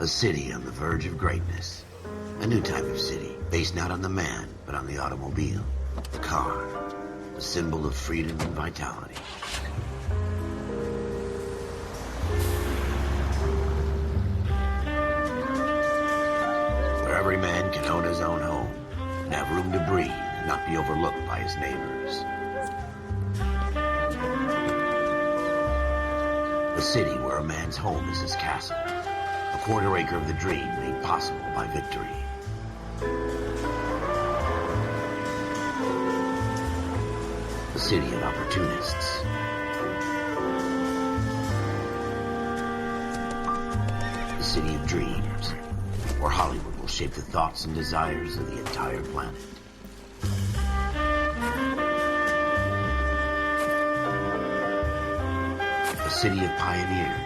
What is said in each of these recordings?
A city on the verge of greatness. A new type of city, based not on the man, but on the automobile. The car. The symbol of freedom and vitality. Where every man can own his own home, and have room to breathe, and not be overlooked by his neighbors. A city where a man's home is his castle. A quarter acre of the dream made possible by victory. A city of opportunists. A city of dreams, where Hollywood will shape the thoughts and desires of the entire planet. A city of pioneers.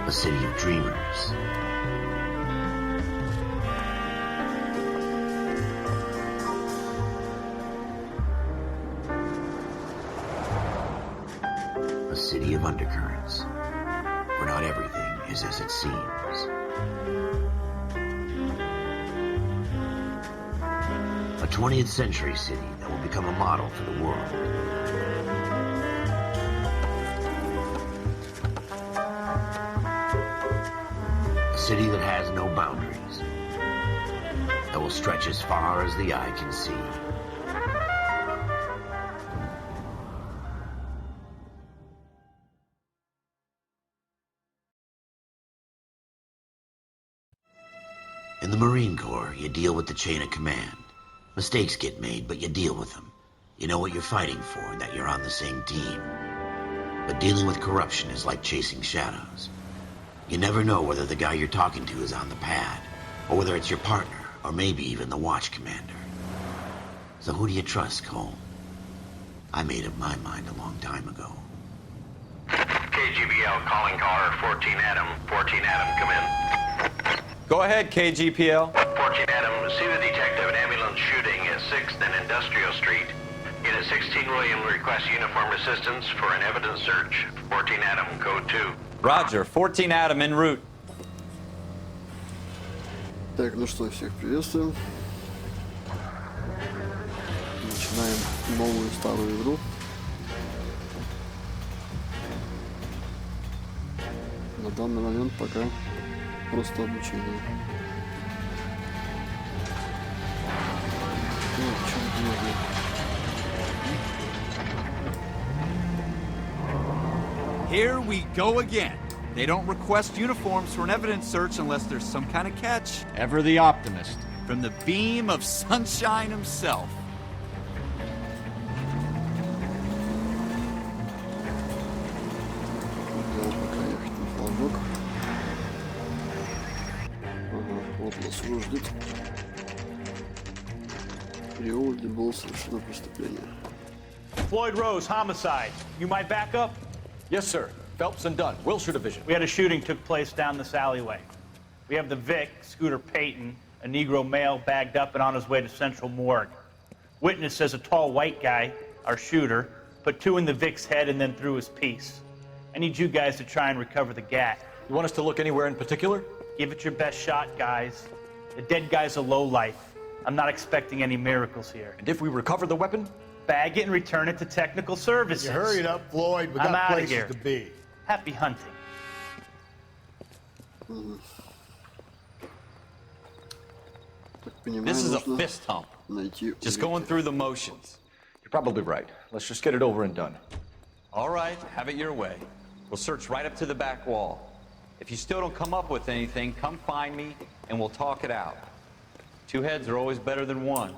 A city of dreamers. A city of undercurrents, where not everything is as it seems. A 20th century city that will become a model for the world. A city that has no boundaries, that will stretch as far as the eye can see. In the Marine Corps, you deal with the chain of command. Mistakes get made, but you deal with them. You know what you're fighting for and that you're on the same team. But dealing with corruption is like chasing shadows. You never know whether the guy you're talking to is on the pad, or whether it's your partner, or maybe even the watch commander. So who do you trust, Cole? I made up my mind a long time ago. KGBL calling car 14 Adam. 14 Adam, come in. Go ahead, KGPL. 14 Adam, see the detective, an ambulance shooting at 6th and Industrial Street. Unit 16 William requests uniform assistance for an evidence search. 14 Adam, code 2. Roger, 14 Adam en route. Так, ну что, всех приветствуем. Начинаем новую старую игру. На данный момент пока просто обучение. Ну, в чем дело? Here we go again. They don't request uniforms for an evidence search unless there's some kind of catch. Ever the optimist. From the beam of sunshine himself. Взял пока ехать на флажок. Ага, вот нас уже ждет. При Олде было совершено преступление. Floyd Rose, homicide. You might back up? Yes, sir. Phelps and Dunn, Wilshire Division. We had a shooting took place down this alleyway. We have the Vic, Scooter Payton, a Negro male bagged up and on his way to Central Morgue. Witness says a tall white guy, our shooter, put 2 in the Vic's head and then threw his piece. I need you guys to try and recover the gat. You want us to look anywhere in particular? Give it your best shot, guys. The dead guy's a lowlife. I'm not expecting any miracles here. And if we recover the weapon? Bag it and return it to technical services. You hurry it up, Floyd. We I'm got outta places here. to be. Happy hunting. Так понимаю, This is a нужно fist hump. найти Just going through the motions. You're probably right. Let's just get it over and done. All right, have it your way. We'll search right up to the back wall. If you still don't come up with anything, come find me and we'll talk it out. 2 heads are always better than 1.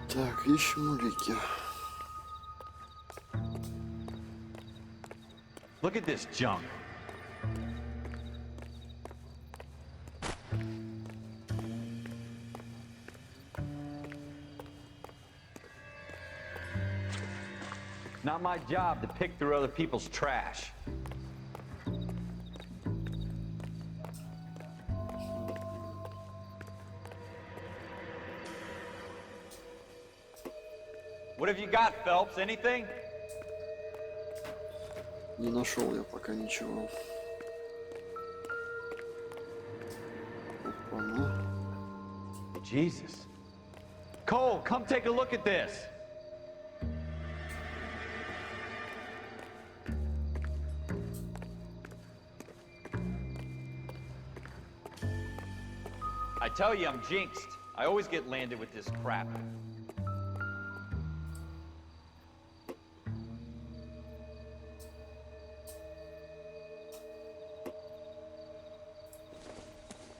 Так, ищем улики. Look at this junk. Not not my job to pick through other people's trash. What have you got, Phelps? Anything? Не нашел я пока ничего. Опа-на. Jesus. Cole, come take a look at this. I tell you, I'm jinxed. I always get landed with this crap.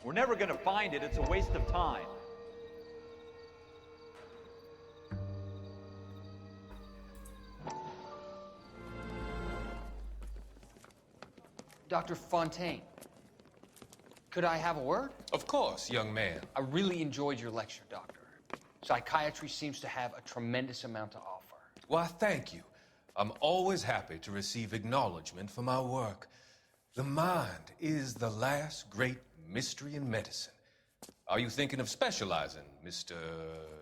We're never gonna find it. It's a waste of time. Dr. Fontaine, could I have a word? Of course, young man. I really enjoyed your lecture, Doctor. Psychiatry seems to have a tremendous amount to offer. Why, thank you. I'm always happy to receive acknowledgement for my work. The mind is the last great mystery in medicine. Are you thinking of specializing, Mr.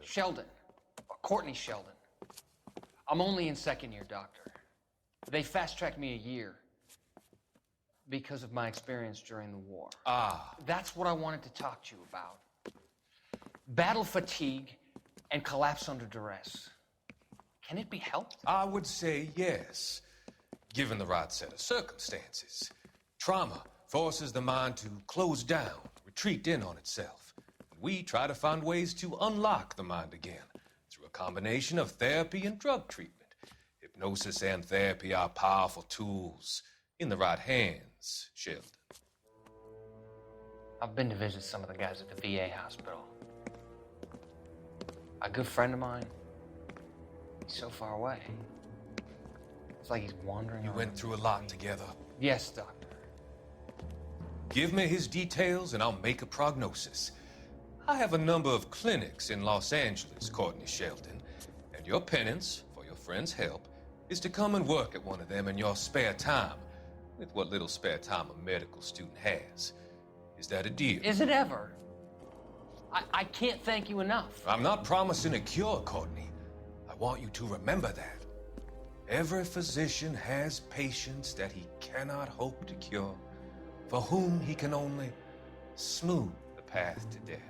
Sheldon, or Courtney Sheldon. I'm only in second year, Doctor. They fast-tracked me a year because of my experience during the war. Ah. That's what I wanted to talk to you about. Battle fatigue and collapse under duress. Can it be helped? I would say yes, given the right set of circumstances. Trauma forces the mind to close down, retreat in on itself. We try to find ways to unlock the mind again through a combination of therapy and drug treatment. Hypnosis and therapy are powerful tools in the right hands, Sheldon. I've been to visit some of the guys at the VA hospital. A good friend of mine, he's so far away. It's like he's wandering You around. went through a lot together. Yes, Doctor. Give me his details and I'll make a prognosis. I have a number of clinics in Los Angeles, Courtney Sheldon, and your penance for your friend's help is to come and work at one of them in your spare time, with what little spare time a medical student has. Is that a deal? Is it ever? I can't thank you enough. I'm not promising a cure, Courtney. I want you to remember that. Every physician has patients that he cannot hope to cure, for whom he can only smooth the path to death.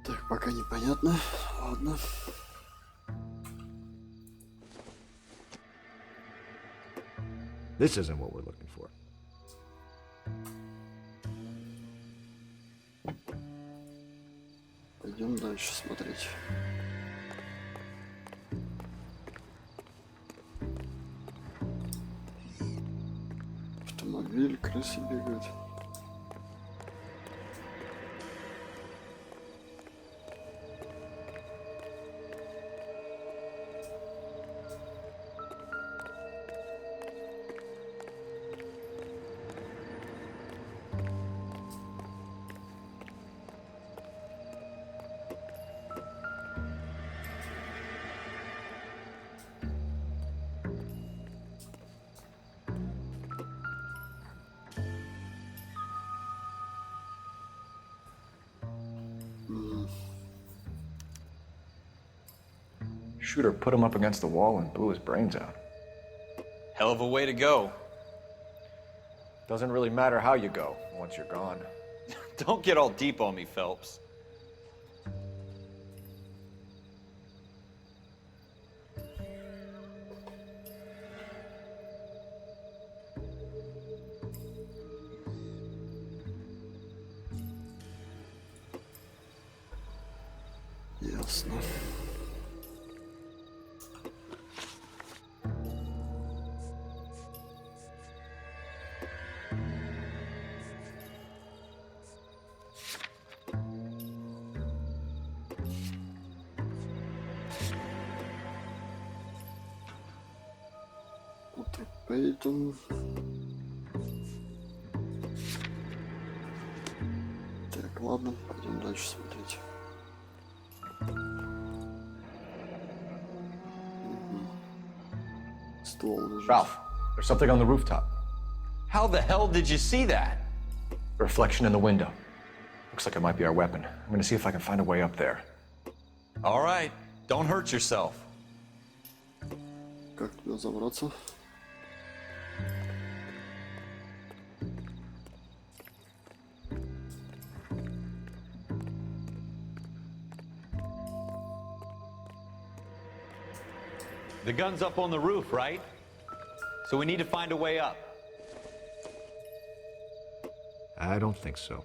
Так, пока непонятно. Ладно. This isn't what we're looking for. Пойдем дальше смотреть. Автомобиль, крысы бегают. Shooter put him up against the wall and blew his brains out. Hell of a way to go. Doesn't really matter how you go once you're gone. Don't get all deep on me, Phelps. Ясно. Утро Пейтон. Так, ладно, пойдем дальше смотреть. Ствол лежит. Ralph, there's something on the rooftop. How the hell did you see that? A reflection in the window. Looks like it might be our weapon. I'm gonna see if I can find a way up there. All right, don't hurt yourself. Как туда забраться? The gun's up on the roof, right? So we need to find a way up. I don't think so.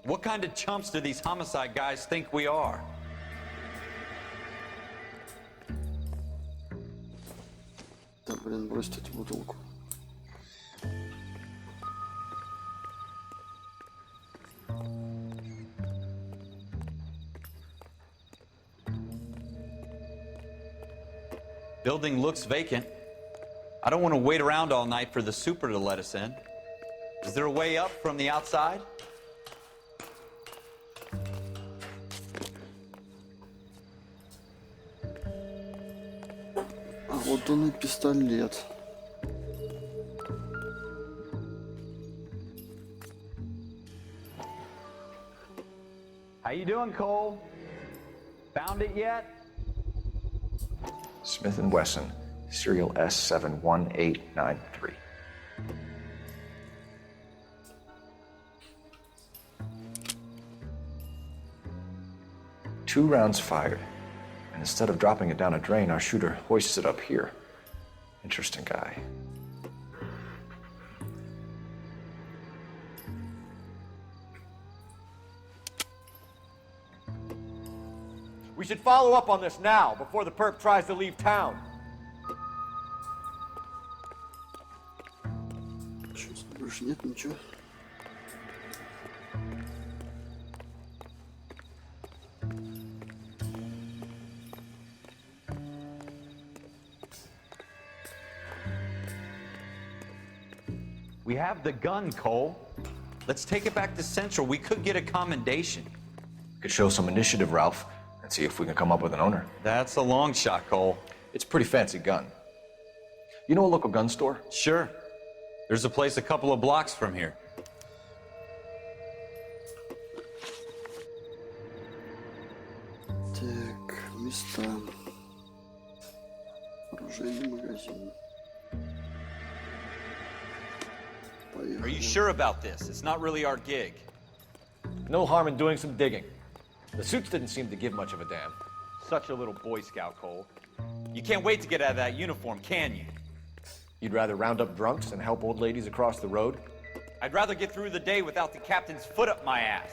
What kind of chumps do these homicide guys think we are? Да, блин, бросьте эту бутылку. Building looks vacant. I don't want to wait around all night for the super to let us in. Is there a way up from the outside? А вот он и пистолет. How you doing, Cole? Found it yet? Smith & Wesson, serial S71893. Two rounds fired, and instead of dropping it down a drain, our shooter hoists it up here. Interesting guy. We should follow up on this now, before the perp tries to leave town. Что, больше нет ничего? We have the gun, Cole. Let's take it back to Central. We could get a commendation. Could show some initiative, Ralph, and see if we can come up with an owner. That's a long shot, Cole. It's a pretty fancy gun. You know a local gun store? Sure. There's a place a couple of blocks from here. Так, места. Оружейный магазин. Are you sure about this? It's not really our gig. No harm in doing some digging. The suits didn't seem to give much of a damn. Such a little Boy Scout, Cole. You can't wait to get out of that uniform, can you? You'd rather round up drunks than help old ladies across the road? I'd rather get through the day without the captain's foot up my ass.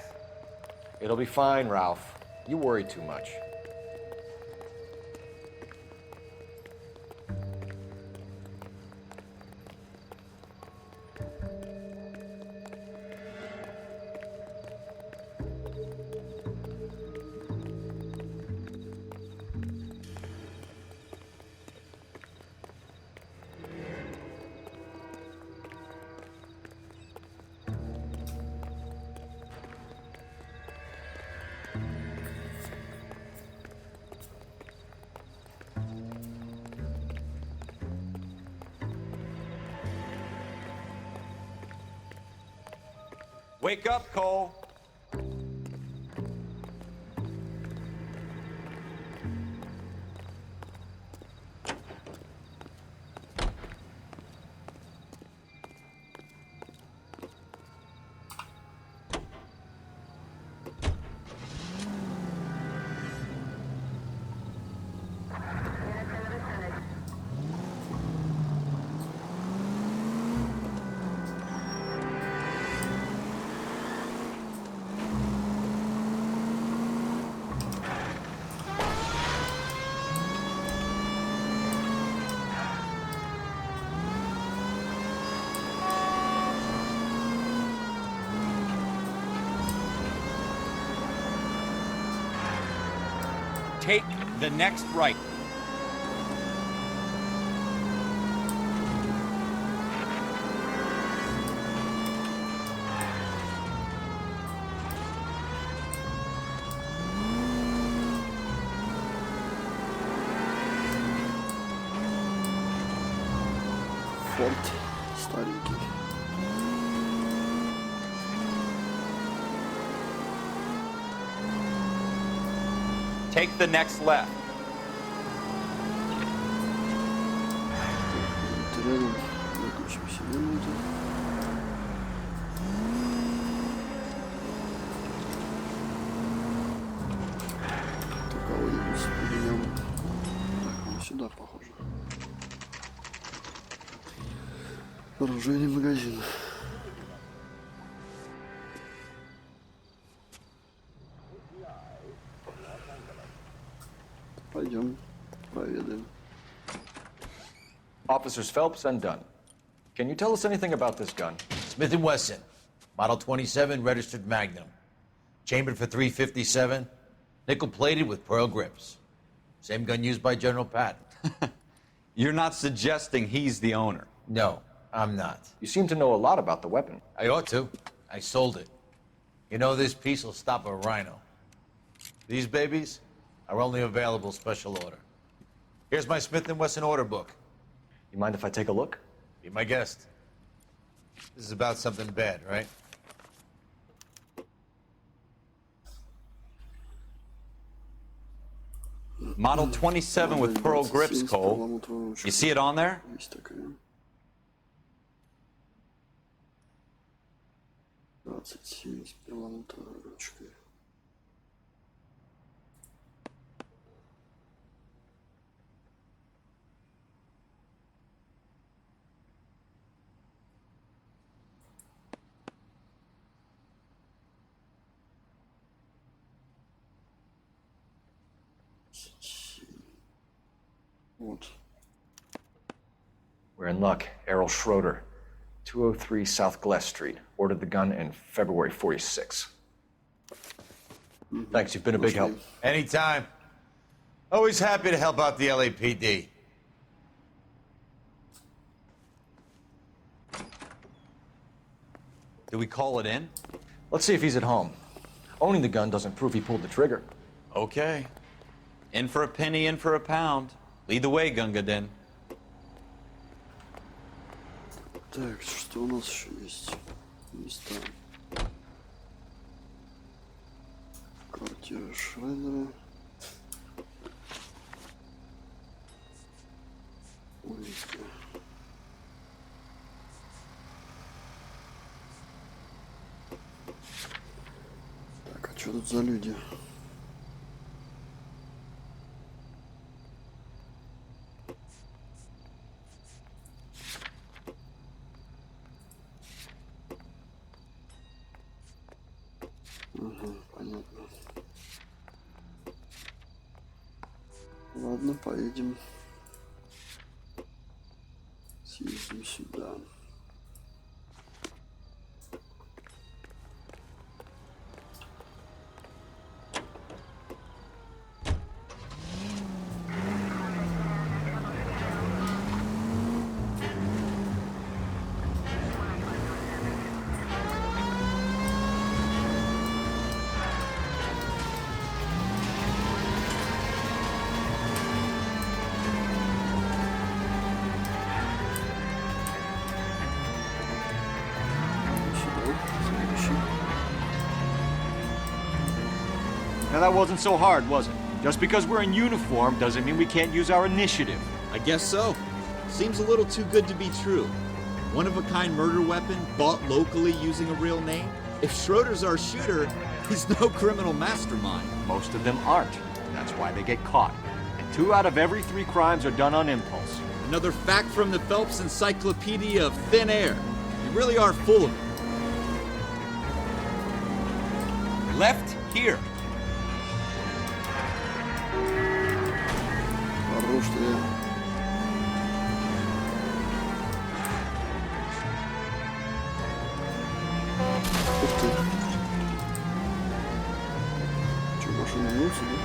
It'll be fine, Ralph. You worry too much. Wake up, Cole. Take the next right. Форт старенький. Take the next left. Это рядом. Выключимся минуту. Тут кого-нибудь берем. Так, ну сюда похоже. Оружейный магазин. Пойдем, проведаем. Officers Phelps and Dunn. Can you tell us anything about this gun? Smith & Wesson, Model 27, registered Magnum. Chambered for .357, nickel-plated with pearl grips. Same gun used by General Patton. You're not suggesting he's the owner. No, I'm not. You seem to know a lot about the weapon. I ought to. I sold it. You know, this piece will stop a rhino. These babies are only available special order. Here's my Smith & Wesson order book. You mind if I take a look? Be my guest. This is about something bad, right? Model 27 with pearl grips, Cole. You see it on there? Есть такая. 27 с перламутровой ручкой. Вот. We're in luck. Errol Schroeder, 203 South Glass Street. Ordered the gun in February 46. Thanks, you've been a big help. Anytime. Always happy to help out the LAPD. Do we call it in? Let's see if he's at home. Owning the gun doesn't prove he pulled the trigger. Okay. In for a penny, in for a pound. Lead the way, Gunga Din. Так, что у нас еще есть? Места. Квартира Шрайдера. Улица. Так, а что тут за люди? Ага, понятно. Ладно, поедем. Съездим сюда. Now that wasn't so hard, was it? Just because we're in uniform doesn't mean we can't use our initiative. I guess so. Seems a little too good to be true. One-of-a-kind murder weapon bought locally using a real name? If Schroeder's our shooter, he's no criminal mastermind. Most of them aren't. That's why they get caught. And 2 out of every 3 crimes are done on impulse. Another fact from the Phelps Encyclopedia of Thin Air. You really are full of it. Left here. Хорош ты. Ух ты. Че, машина мылся, да?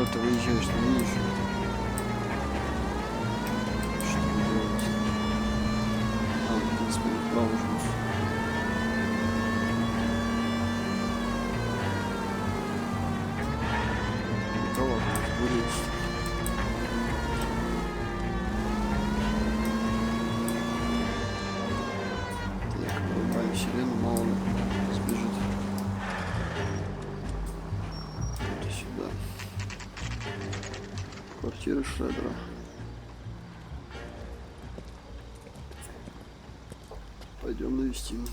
Куда ты выезжаешь, не видишь? Что делать? А, в принципе, вправо жмешь. Никого не будет. Так, врубаем сирену, мало ли сбежит. Вот и сюда. Квартира Шредера. Пойдем навестим.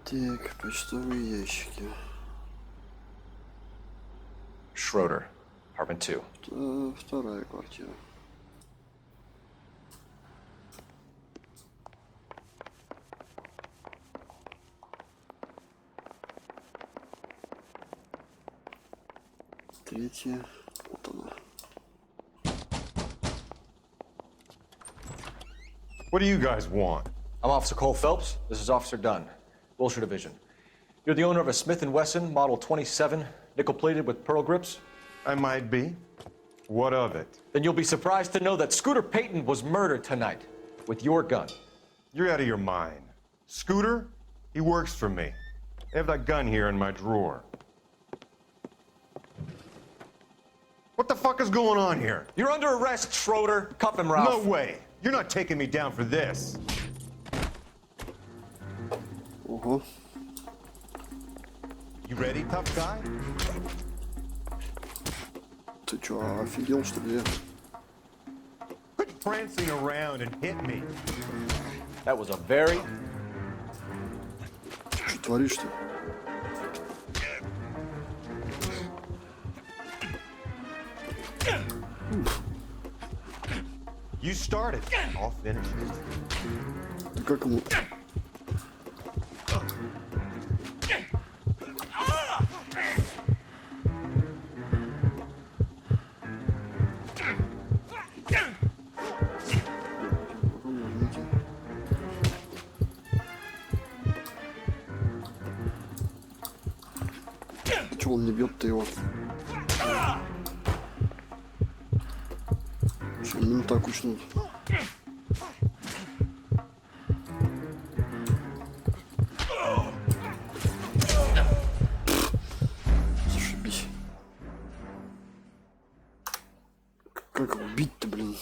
Так, почтовые ящики. Schroeder, apartment 2. Вторая квартира. Третья. Вот она. What do you guys want? I'm Officer Cole Phelps. This is Officer Dunn, Wilshire Division. You're the owner of a Smith & Wesson Model 27, nickel-plated with pearl grips? I might be. What of it? Then you'll be surprised to know that Scooter Payton was murdered tonight with your gun. You're out of your mind. Scooter? He works for me. I have that gun here in my drawer. What the fuck is going on here? You're under arrest, Schroeder. Cuff him, Ralph. No way. You're not taking me down for this. Ого. You ready, tough guy? Ты чё, офигел, что ли? Quit prancing around and hit me. That was a very... Что творишь-то? You started. I'll finish it. Ты как ему... Чего он не бьет-то его? Что, именно так учнут? Зашибись. Как его бить-то, блин?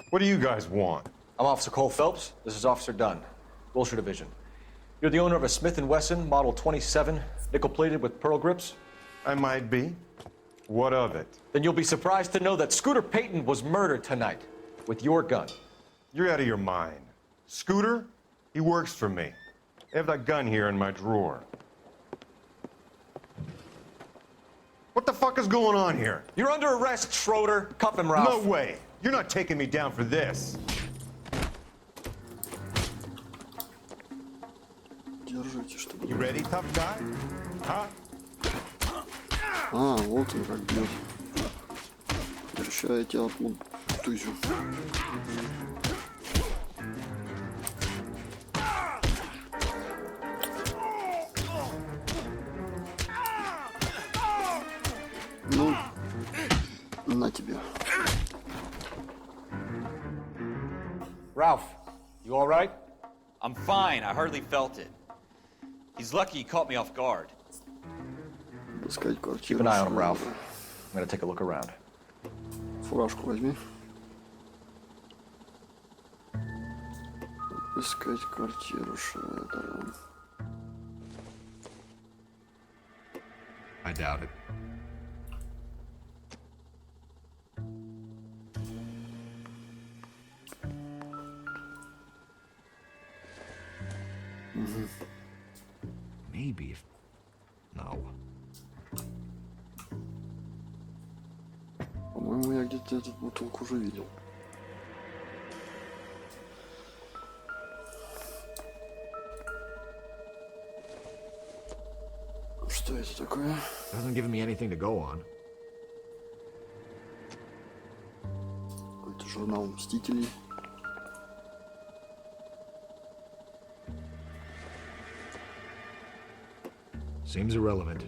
What do you guys want? I'm Officer Cole Phelps. This is Officer Dunn, Wilshire Division. You're the owner of a Smith & Wesson Model 27, nickel-plated with pearl grips? I might be. What of it? Then you'll be surprised to know that Scooter Payton was murdered tonight with your gun. You're out of your mind. Scooter? He works for me. I have that gun here in my drawer. What the fuck is going on here? You're under arrest, Schroeder. Cuff him, Ralph. No way. You're not taking me down for this. Держите, чтобы... You ready, tough guy? Huh? А, вот он как бьет. Сейчас я тебя тузю. Ну, на тебе. Ralph, you all right? I'm fine. I hardly felt it. He's lucky he caught me off guard. Обыскать квартиру. Keep an eye on him, Ralph. I'm gonna take a look around. Фуражку возьми. Обыскать квартиру Шредера. I doubt it. Maybe if... No. По-моему, я где-то эту бутылку уже видел. такое? Hasn't given me anything to go on. Какой-то журнал Мстителей. Seems irrelevant.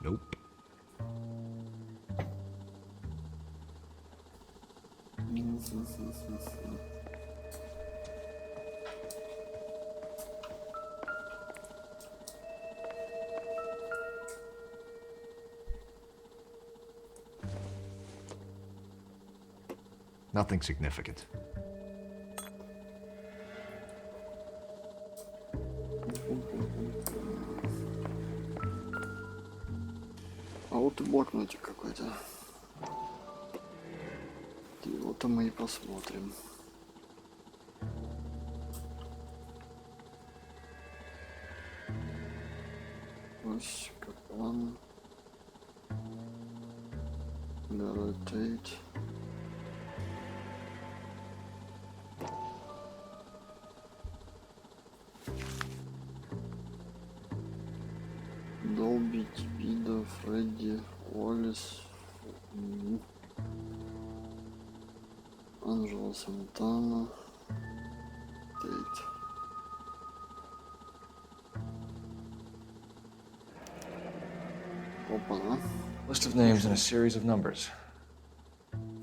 Nope. Nothing significant. А вот и блокнотик какой-то. Его-то мы и посмотрим. Ось, капан. Гаротейт. Долби, Кипида, Фредди, Уоллес, Анджело Сантана, Тейт. Опа-на. List of names and a series of numbers.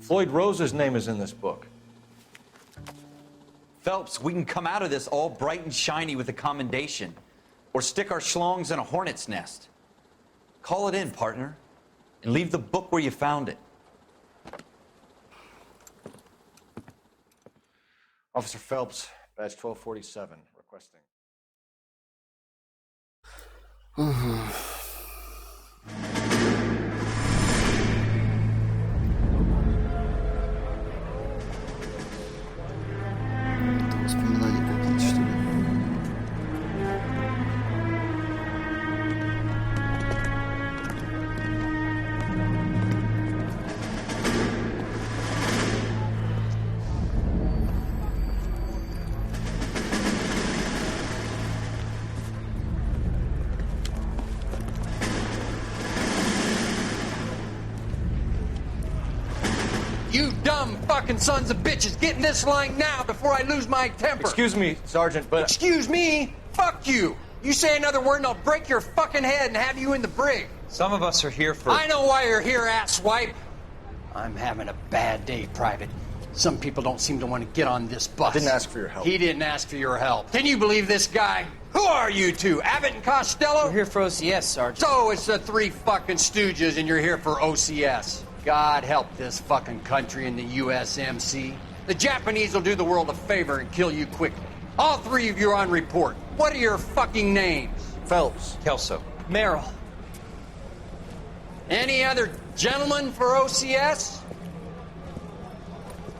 Floyd Rose's name is in this book. Phelps, we can come out of this all bright and shiny with a commendation, or stick our schlongs in a hornet's nest. Call it in, partner, and leave the book where you found it. Officer Phelps, badge 1247, requesting. Это воспоминания какие-то, что ли? You dumb fucking sons of bitches, get in this line now before I lose my temper. Excuse me, Sergeant, but... Excuse me? Fuck you. You say another word and I'll break your fucking head and have you in the brig. Some of us are here for... I know why you're here, asswipe. I'm having a bad day, Private. Some people don't seem to want to get on this bus. Didn't ask for your help. He didn't ask for your help. Can you believe this guy? Who are you two? Abbott and Costello? We're here for OCS, Sergeant. So it's the three fucking stooges and you're here for OCS. God help this fucking country and the USMC. The Japanese will do the world a favor and kill you quickly. All three of you are on report. What are your fucking names? Phelps. Kelso. Merrill. Any other gentlemen for OCS?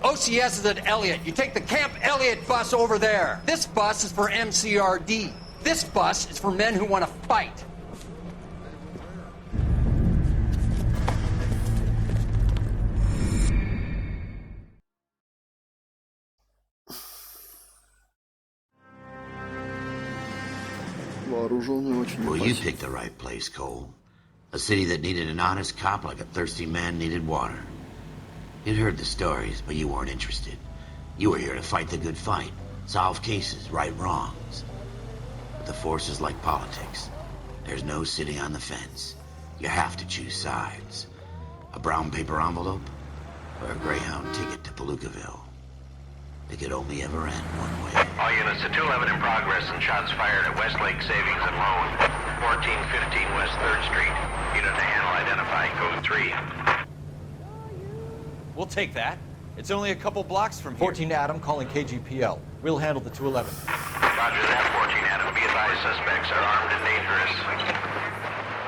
OCS is at Elliott. You take the Camp Elliott bus over there. This bus is for MCRD. This bus is for men who want to fight. Вооруженный очень Well, you опасен. picked the right place, Cole. A city that needed an honest cop like a thirsty man needed water. You'd heard the stories, but you weren't interested. You were here to fight the good fight, solve cases, right wrongs. But the force is like politics. There's no sitting on the fence. You have to choose sides. A brown paper envelope or a Greyhound ticket to Palookaville. It could only ever end one way. All units to 211 in progress and shots fired at Westlake Savings and Loan, 1415 West 3rd Street. Unit to handle identify code 3. We'll take that. It's only a couple blocks from here. 14 Adam calling KGPL. We'll handle the 211. Roger that, 14 Adam. Be advised, suspects are armed and dangerous.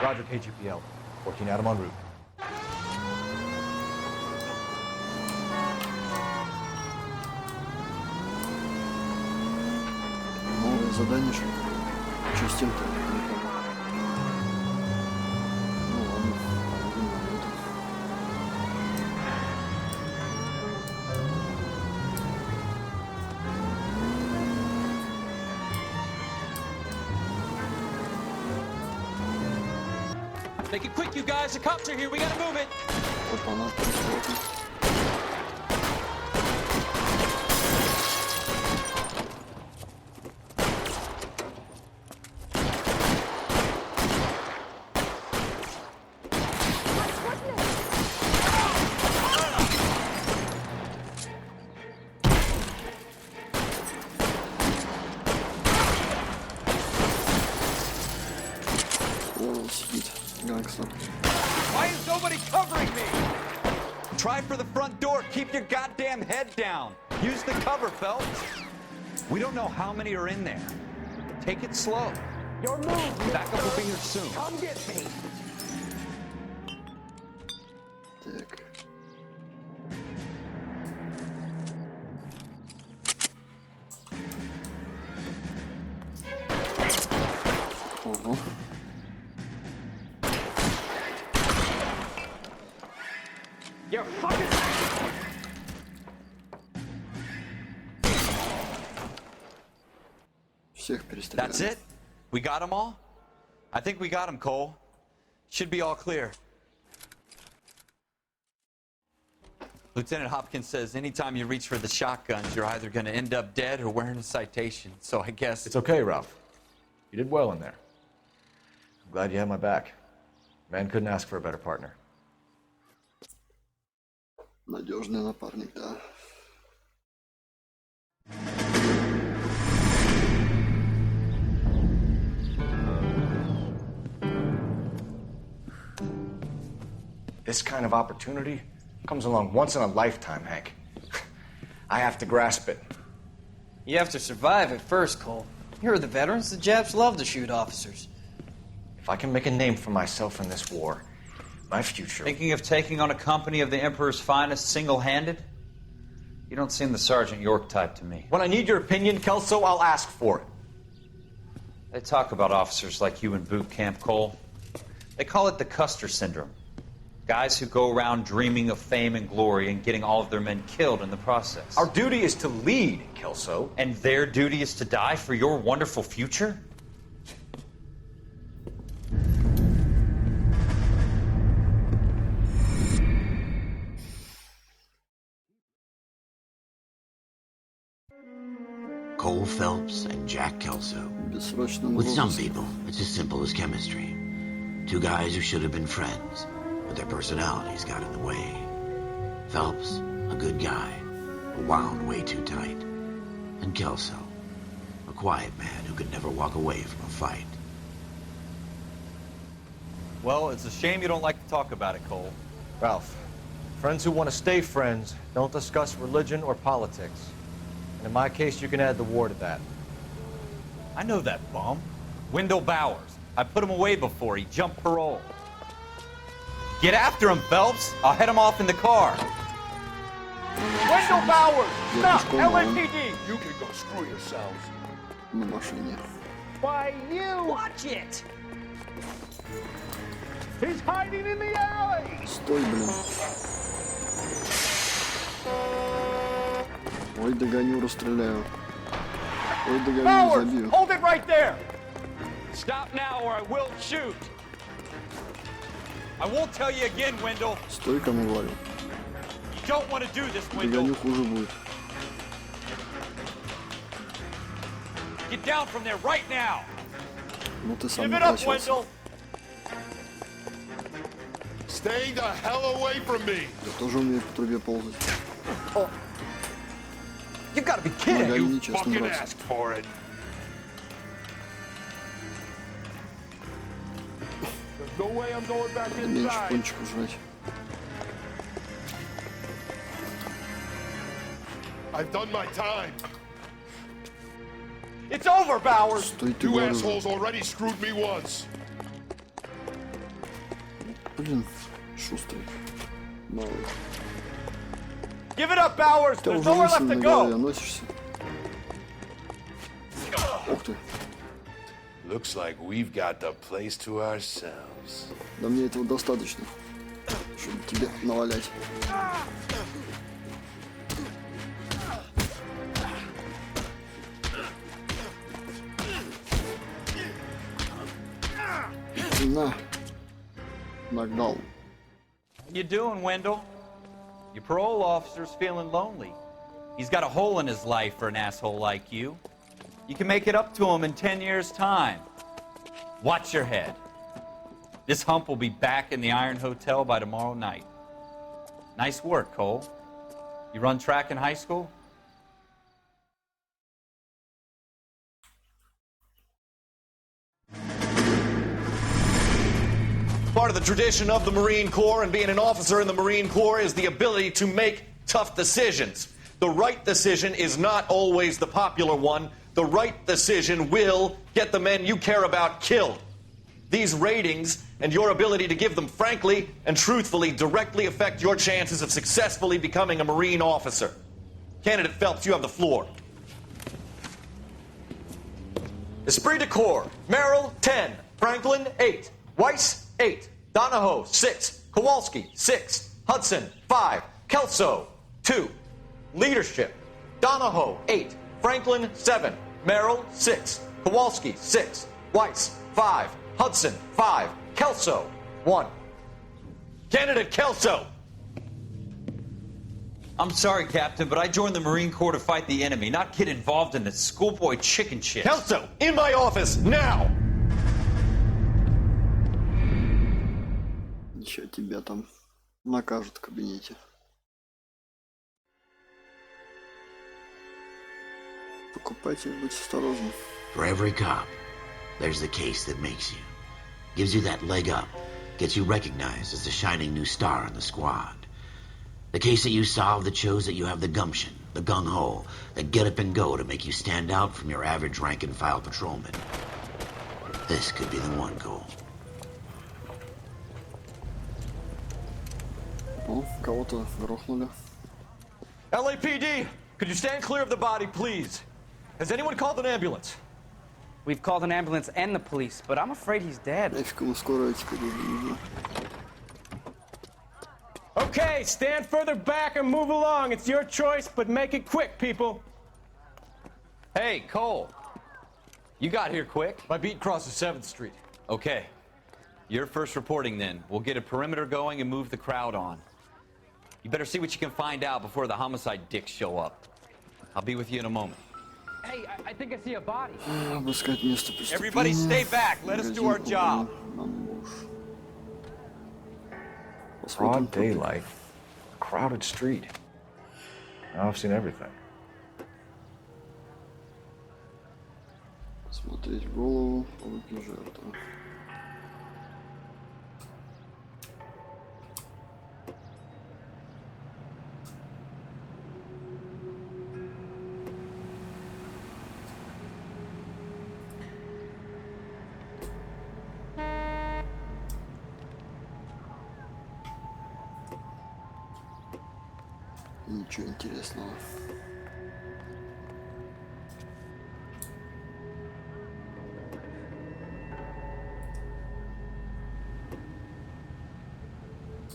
Roger, KGPL. 14 Adam en route. Новое задание, что ли? Что с тем-то? Не понял. Ну ладно, положим на это. Make it quick, you guys. The cops are here. We gotta move it. Опа-на, присмотрим. О, сидит гангстер. Why is nobody covering me? Try for the front door. Keep your goddamn head down. Use the cover, Phelps. We don't know how many are in there. Take it slow. Your move. Backup will be here soon. Come get me. Так. Ого. You're fucking... Всех перестреляли. That's it? We got them all? I think we got them, Cole. Should be all clear. Lieutenant Hopkins says anytime you reach for the shotguns, you're either going to end up dead or wearing a citation. So I guess... It's okay, Ralph. You did well in there. I'm glad you had my back. Man couldn't ask for a better partner. Надежный напарник, да. This kind of opportunity comes along once in a lifetime, Hank. I have to grasp it. You have to survive it first, Cole. Here are the veterans. The Japs love to shoot officers. If I can make a name for myself in this war, my future... Thinking of taking on a company of the Emperor's finest single-handed? You don't seem the Sergeant York type to me. When I need your opinion, Kelso, I'll ask for it. They talk about officers like you in boot camp, Cole. They call it the Custer Syndrome. Guys who go around dreaming of fame and glory and getting all of their men killed in the process. Our duty is to lead, Kelso. And their duty is to die for your wonderful future? Cole Phelps and Jack Kelso. Бессрочном With some возрасте. people, it's as simple as chemistry. Two guys who should have been friends, but their personalities got in the way. Phelps, a good guy, but wound way too tight. And Kelso, a quiet man who could never walk away from a fight. Well, it's a shame you don't like to talk about it, Cole. Ralph, friends who want to stay friends don't discuss religion or politics. And in my case, you can add the war to that. I know that bum. Wendell Bowers. I put him away before. He jumped parole. Get after him, Phelps. I'll head him off in the car. Wendell Bowers! Stop! LAPD! You can go screw yourselves. На машине. Why you? Watch it! He's hiding in the alley! Стой, блин. Ой, догоню, расстреляю. Ой, догоню, забью. Hold it right there! Stop now or I will shoot! I won't tell you again, Wendell. Стой, кому говорю. You don't want to do this, Wendell. Догоню, хуже будет. Get down from there right now. Ну ты сам Give it up, напросился. Wendell. Stay the hell away from me! Я тоже умею по трубе ползать. You gotta be kidding! Помогай мне, честно, Fucking драться. asked for it. There's no way I'm going back Меньше inside. пончиков жрать. I've done my time. It's over, Bowers! Стой, ты You говорю. assholes already screwed me once. Блин, шустрый. Малый. Give it up, Bowers! Ты There's уже nowhere лысым left to на голове go! носишься. Ух ты. Looks like we've got the place to ourselves. Да мне этого достаточно, чтобы тебе навалять. На. Нагнал. How you doing, Wendell? Your parole officer's feeling lonely. He's got a hole in his life for an asshole like you. You can make it up to him in 10 years' time. Watch your head. This hump will be back in the Iron Hotel by tomorrow night. Nice work, Cole. You run track in high school? Part of the tradition of the Marine Corps and being an officer in the Marine Corps is the ability to make tough decisions. The right decision is not always the popular one. The right decision will get the men you care about killed. These ratings and your ability to give them frankly and truthfully directly affect your chances of successfully becoming a Marine officer. Candidate Phelps, you have the floor. Esprit de Corps, Merrill, 10. Franklin, 8. Weiss, 8. Donahoe, 6. Kowalski, 6. Hudson, 5. Kelso, 2. Leadership, Donahoe, 8. Franklin, 7. Merrill, 6. Kowalski, 6. Weiss, 5. Hudson, 5. Kelso, 1. Candidate Kelso! I'm sorry, Captain, but I joined the Marine Corps to fight the enemy, not get involved in this schoolboy chicken shit. Kelso, in my office, now! Ничего, тебя там накажут в кабинете. Покупатель, будь осторожен. For every cop, there's the case that makes you. Gives you that leg up. Gets you recognized as the shining new star in the squad. The case that you solve that shows that you have the gumption, the gung-ho, the get up and go to make you stand out from your average rank-and-file patrolman. This could be the one, Cole. О, кого-то грохнули. LAPD, could you stand clear of the body, please? Has anyone called an ambulance? We've called an ambulance and the police, but I'm afraid he's dead. Нафиг ему скорая теперь уже нужна. Okay, stand further back and move along. It's your choice, but make it quick, people. Hey, Cole. You got here quick. My beat crosses 7th Street. Okay. You're first reporting then. We'll get a perimeter going and move the crowd on. You better see what you can find out before the homicide dicks show up. I'll be with you in a moment. Hey, I think I see a body. Обыскать место преступления. Everybody stay back. Let us do our job. Broad daylight. Crowded street. Now I've seen everything. Смотреть голову, руки жертвы. Ничего интересного.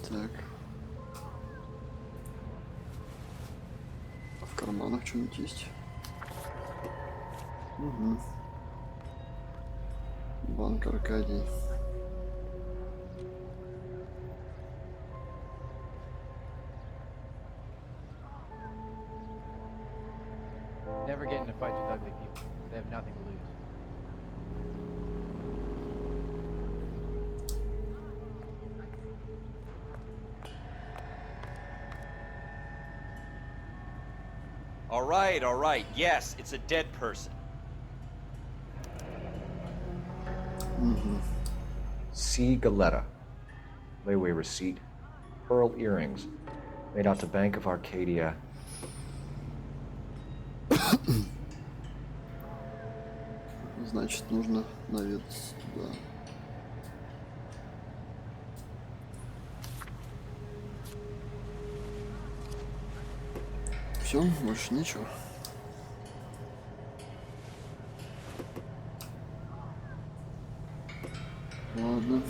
Так. А в карманах что-нибудь есть? Угу. Банк Аркадий. Never get into fights with ugly people. They have nothing to lose. All right. Yes, it's a dead person. C. Galetta. Layaway receipt. Pearl earrings. Made out to Bank of Arcadia. Значит, нужно наведаться туда. Все, больше ничего. Ладно.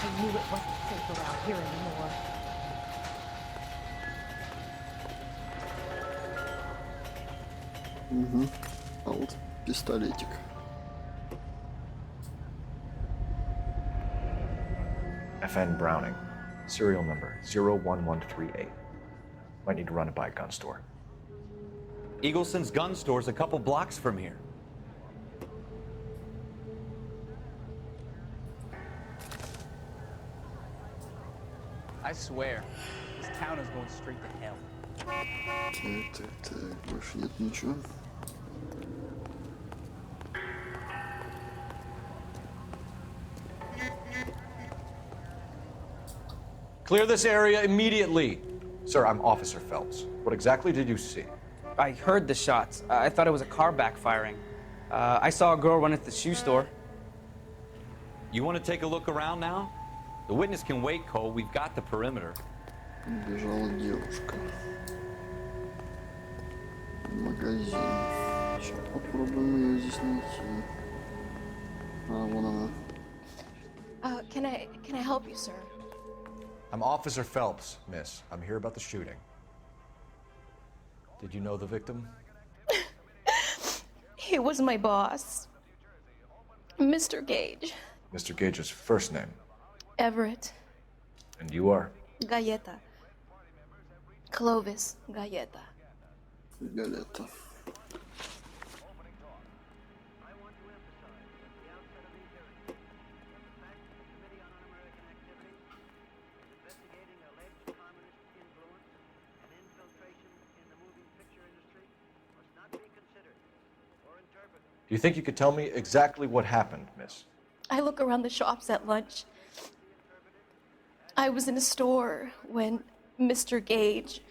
I knew it wasn't safe around here anymore. Угу. А вот пистолетик. FN Browning, serial number 01138. Might need to run it by a gun store. Eagleson's gun store's a couple blocks from here. I swear, this town is going straight to hell. Так, больше нет ничего. Clear this area immediately. Sir, I'm Officer Phelps. What exactly did you see? I heard the shots. I thought it was a car backfiring. I saw a girl run at the shoe store. You want to take a look around now? The witness can wait, Cole. We've got the perimeter. Бежала девушка. Магазин. Сейчас попробуем ее здесь найти. А, вон она. Can I help you, sir? I'm Officer Phelps, miss. I'm here about the shooting. Did you know the victim? He was my boss, Mr. Gage. Mr. Gage's first name. Everett. And you are? Galleta. Clovis Galleta. Галета. Do you think you could tell me exactly what happened, miss? I look around the shops at lunch. I was in a store when Mr. Gage,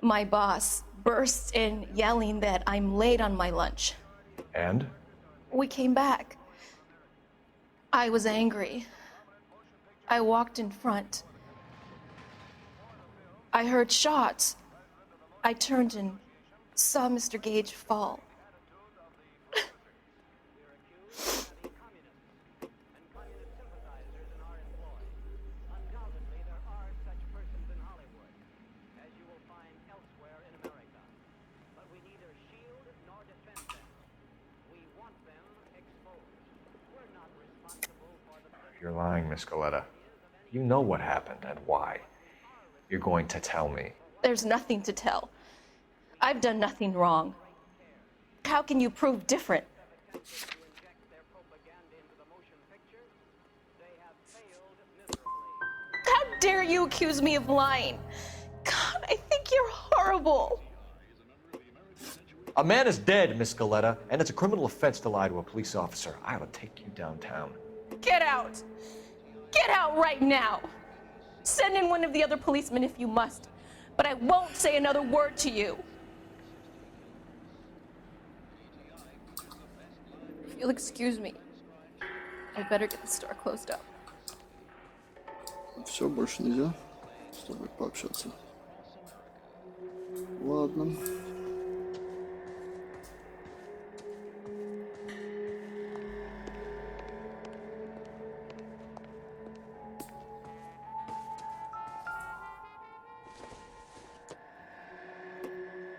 my boss, bursts in yelling that I'm late on my lunch. And? We came back. I was angry. I walked in front. I heard shots. I turned and saw Mr. Gage fall. You're lying, Miss Galetta. You know what happened and why. You're going to tell me. There's nothing to tell. I've done nothing wrong. How can you prove different? How dare you accuse me of lying? God, I think you're horrible. A man is dead, Miss Galetta, and it's a criminal offense to lie to a police officer. I ought to take you downtown. Get out! Get out right now! Send in one of the other policemen if you must, but I won't say another word to you. If you'll excuse me, I better get the store closed up. Все, больше нельзя с тобой пообщаться. Ладно.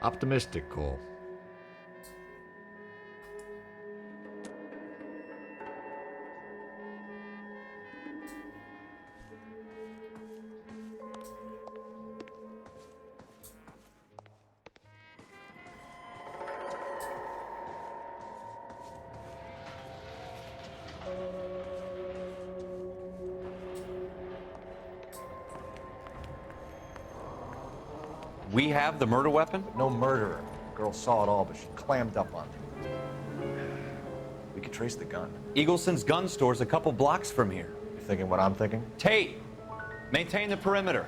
Optimistic, Cole. We have the murder weapon? No murderer. The girl saw it all, but she clammed up on it. We could trace the gun. Eagleson's gun store's a couple blocks from here. You thinking what I'm thinking? Tate, maintain the perimeter.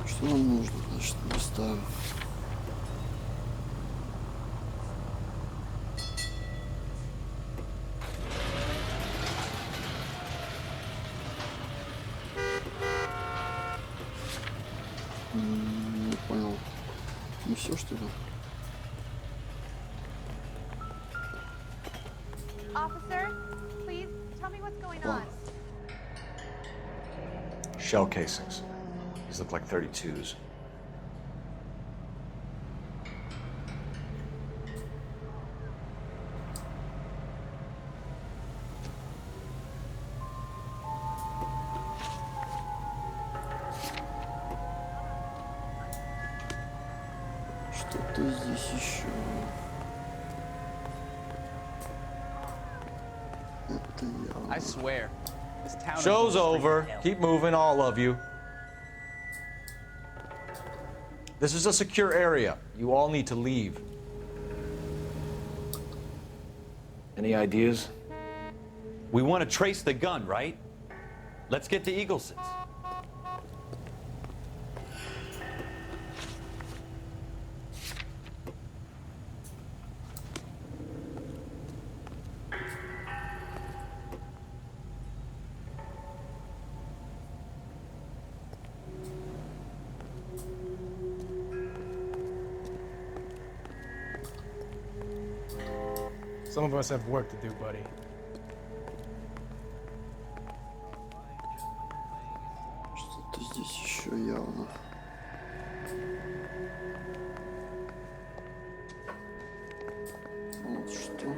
Что нам нужно, значит, места? Не понял. Не все, что ли? Officer, please tell me what's going on. Shell casings. These look like 32s. Что-то здесь еще. Это я. I swear, this town is Show's no over. street hell. Keep moving, all of you. This is a secure area. You all need to leave. Any ideas? We want to trace the gun, right? Let's get to Eagleson's. Some of us have work to do, buddy. Что-то здесь еще явно. Вот что.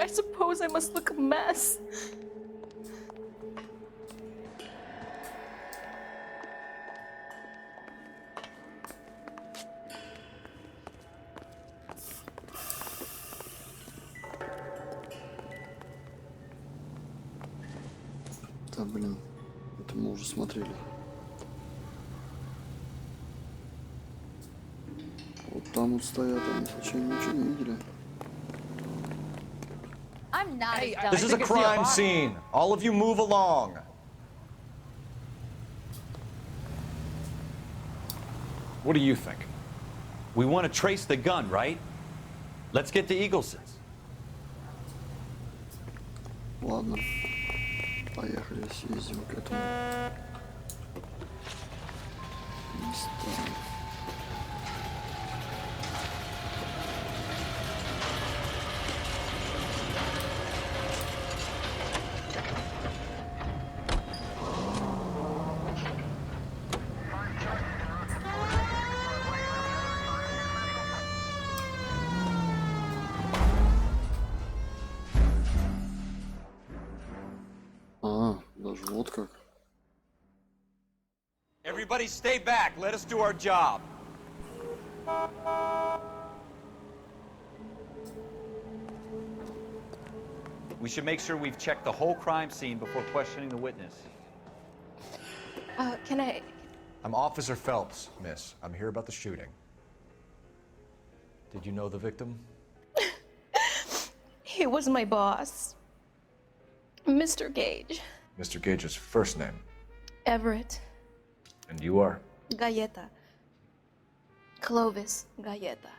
I suppose I must look a mess. Да, блин. Это мы уже смотрели. Вот там вот стоят, они случайно ничего не видели. I'm not as dumb. This is a crime scene. All of you move along. What do you think? We want to trace the gun, right? Let's get to Eagleson's. Ладно. Поехали, съездим к этому месту. Даже вот как. Everybody stay back. Let us do our job. We should make sure we've checked the whole crime scene before questioning the witness. Can I... I'm Officer Phelps, miss. I'm here about the shooting. Did you know the victim? He was my boss. Mr. Gage. Mr. Gage's first name. Everett. And you are? Galleta. Clovis Galleta.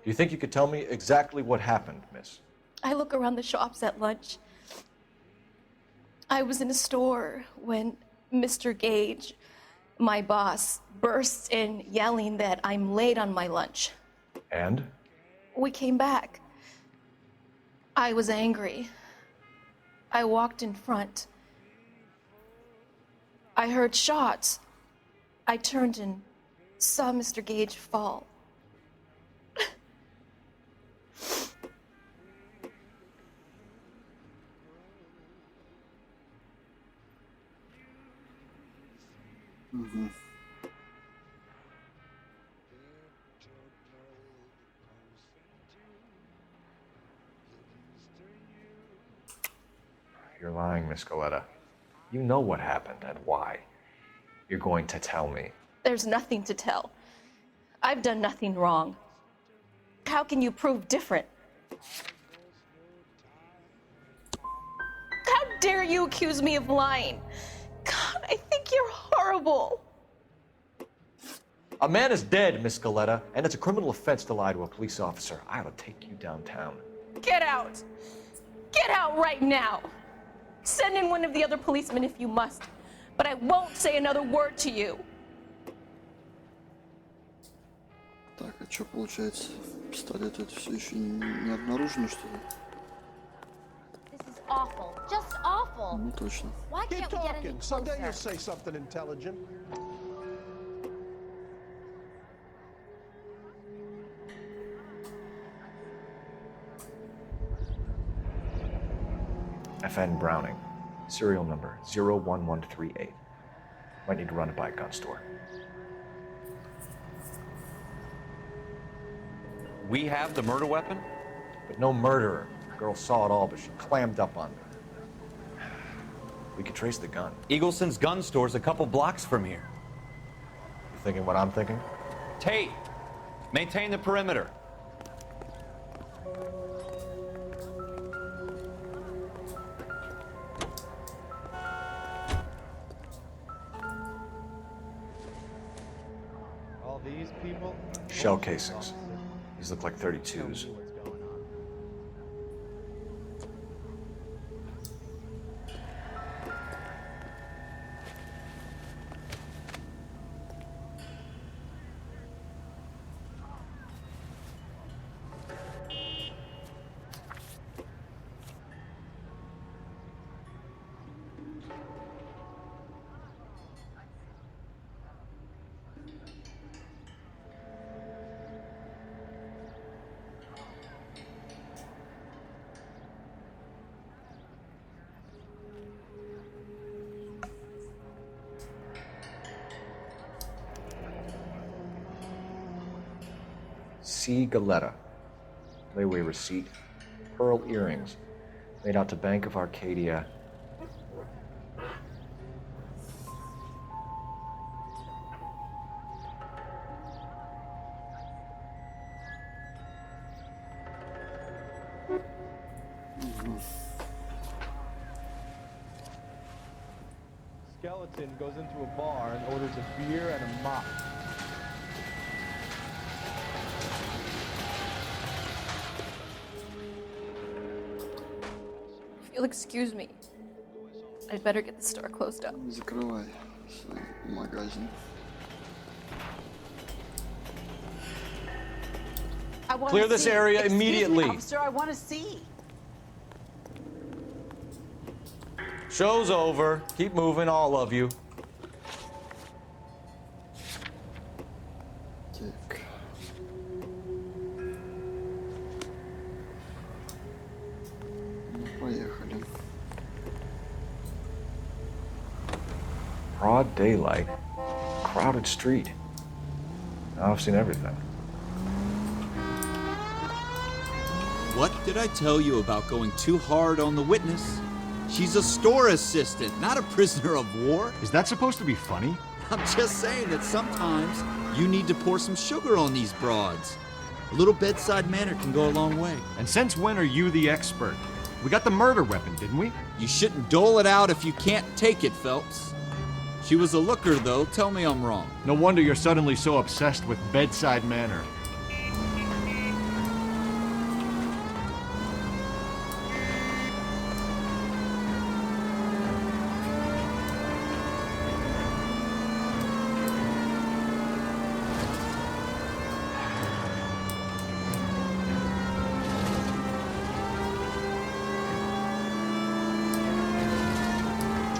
Do you think you could tell me exactly what happened, miss? I look around the shops at lunch. I was in a store when Mr. Gage, my boss, bursts in yelling that I'm late on my lunch. And? We came back. I was angry. I walked in front. I heard shots. I turned and saw Mr. Gage fall. Угу. You're lying, Miss Coletta. You know what happened and why. You're going to tell me. There's nothing to tell. I've done nothing wrong. How can you prove different? How dare you accuse me of lying? God, I think you're horrible. A man is dead, Miss Galetta, and it's a criminal offense to lie to a police officer. I ought to take you downtown. Get out. Get out right now. Send in one of the other policemen if you must, but I won't say another word to you. Так, а что получается? Пистолет это все еще не обнаружено, что ли? This is awful. Just awful. Ну точно. Why can't we get any closer? Someday you'll say something intelligent. FN Browning, serial number 01138. Might need to run it by a gun store. We have the murder weapon? But no murderer. The girl saw it all, but she clammed up on me. We could trace the gun. Eagleson's gun store's a couple blocks from here. You thinking what I'm thinking? Tate, maintain the perimeter. All these people? Shell casings. These look like 32s. C. Galetta. Layaway receipt. Pearl earrings. Made out to Bank of Arcadia. Skeleton goes into a bar and orders a beer and a mop. If you'll excuse me, I'd better get the store closed up. Закрывай свой магазин. Clear this area immediately. Officer, I want to see. Show's over. Keep moving, all of you. Так. Ну, поехали. Broad daylight. Crowded street. Now I've seen everything. What did I tell you about going too hard on the witness? She's a store assistant, not a prisoner of war. Is that supposed to be funny? I'm just saying that sometimes you need to pour some sugar on these broads. A little bedside manner can go a long way. And since when are you the expert? We got the murder weapon, didn't we? You shouldn't dole it out if you can't take it, Phelps. She was a looker, though. Tell me I'm wrong. No wonder you're suddenly so obsessed with bedside manner.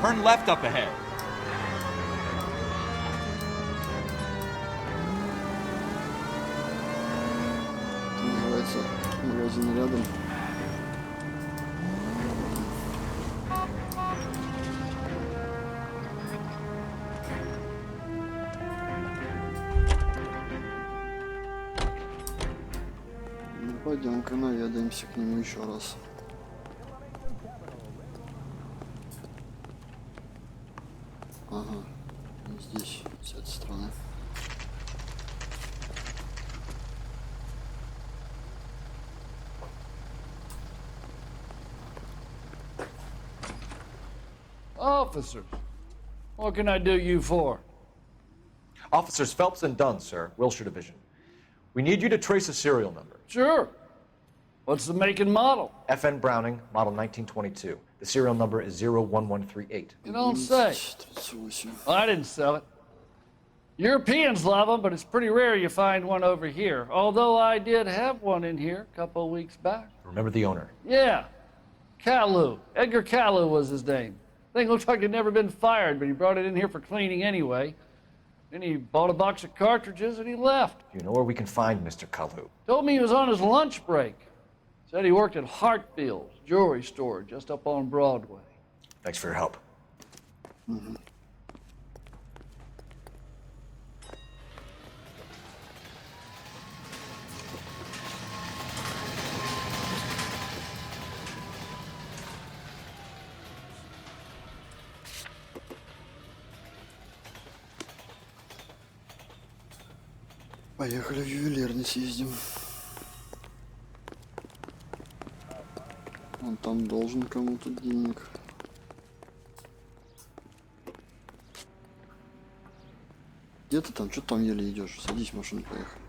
Turn left up ahead. Это называется магазин рядом. Ну, пойдем-ка наведаемся к нему еще раз. Ага, здесь, с этой стороны. Officers, what can I do you for? Officers Phelps and Dunn, sir, Wilshire Division. We need you to trace a serial number. Sure. What's the make and model? FN Browning, model 1922. The serial number is 01138. You don't say. Well, I didn't sell it. Europeans love them, but it's pretty rare you find one over here. Although I did have one in here a couple of weeks back. Remember the owner? Yeah. Kalu. Edgar Kalu was his name. Thing looks like it'd never been fired, but he brought it in here for cleaning anyway. Then he bought a box of cartridges and he left. You know where we can find Mr. Kalu? Told me he was on his lunch break. Said he worked at Hartfield's jewelry store just up on Broadway. Thanks for your help. Mm-hmm. Поехали в ювелирный съездим. Он там должен кому-то денег. Где ты там? Что ты там еле идешь? Садись в машину, поехали.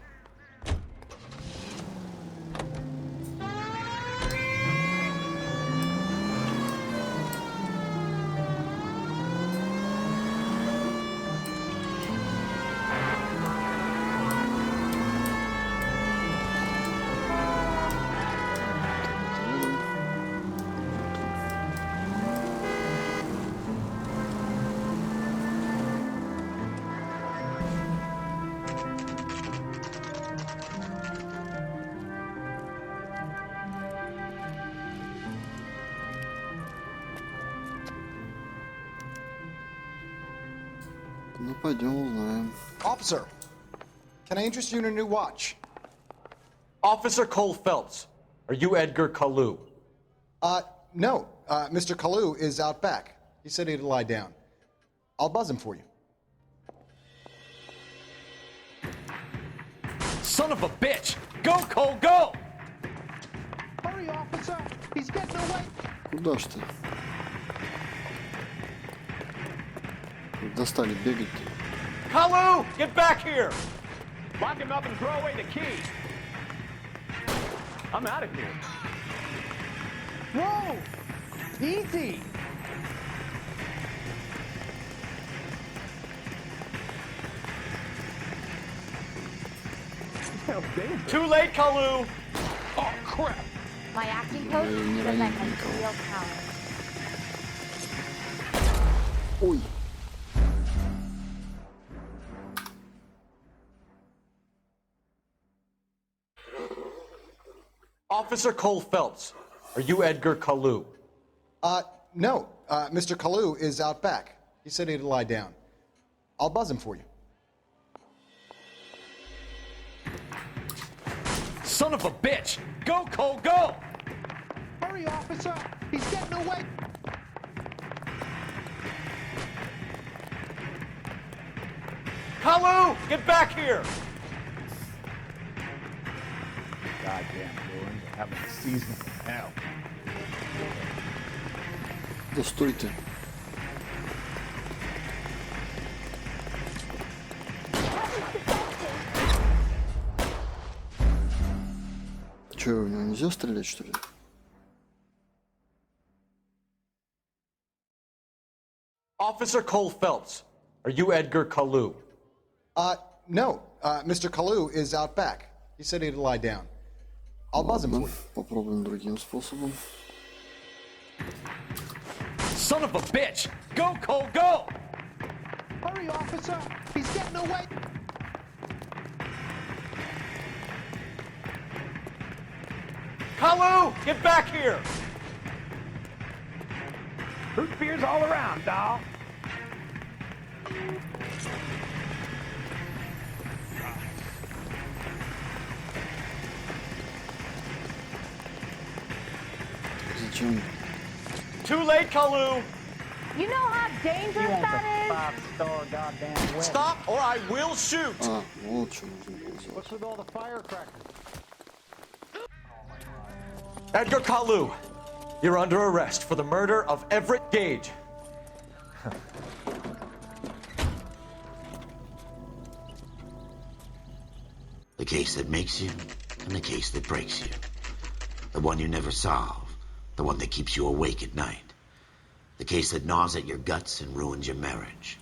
Ну, пойдем узнаем. Officer, can I interest you in a new watch? Officer Cole Phelps, are you Edgar Kalu? No. Mr. Kalu is out back. He said he'd lie down. I'll buzz him for you. Son of a bitch! Go, Cole, go! Hurry, officer! He's getting away! Куда ж ты? Достали бегать. Kalu, get back here! Lock him up and throw away the key. I'm out of here. Whoa! Easy! Too late, Kalu! Oh, crap! My acting coach says I'm a real talent. Ой. Officer Cole Phelps, are you Edgar Kalu? No. Mr. Kalu is out back. He said he'd lie down. I'll buzz him for you. Son of a bitch! Go, Cole, go! Hurry, officer! He's getting away! Kalu, get back here! Goddamn ruins are having a season of hell. Да стой ты. Че, у него нельзя стрелять, что ли? Officer Cole Phelps, are you Edgar Kalu? No. Mr. Kalu is out back. He said he'd lie down. I'll buzz him for you. Попробуем другим способом. Son of a bitch! Go, Cole, go! Hurry, officer! He's getting away! Kalu, get back here! Root beers all around, doll. Зачем? Too late, Kalu! You know how dangerous that is? Five-star goddamn wedding. Stop or I will shoot! А, вот что нужно было сделать. What's with all the firecrackers? Edgar Kalu, you're under arrest for the murder of Everett Gage. The case that makes you and the case that breaks you. The one you never solve. The one that keeps you awake at night. The case that gnaws at your guts and ruins your marriage.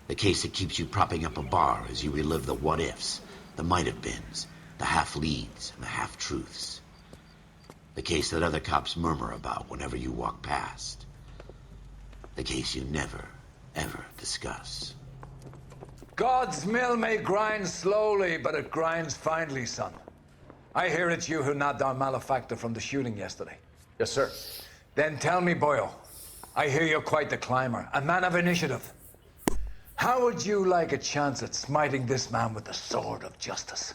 The case that keeps you propping up a bar as you relive the what-ifs, the might-have-beens, the half-leads, and the half-truths. The case that other cops murmur about whenever you walk past. The case you never, ever discuss. God's mill may grind slowly, but it grinds finely, son. I hear it's you who nabbed our malefactor from the shooting yesterday. Yes, sir. Then tell me, Boyle, I hear you're quite the climber, a man of initiative. How would you like a chance at smiting this man with the sword of justice?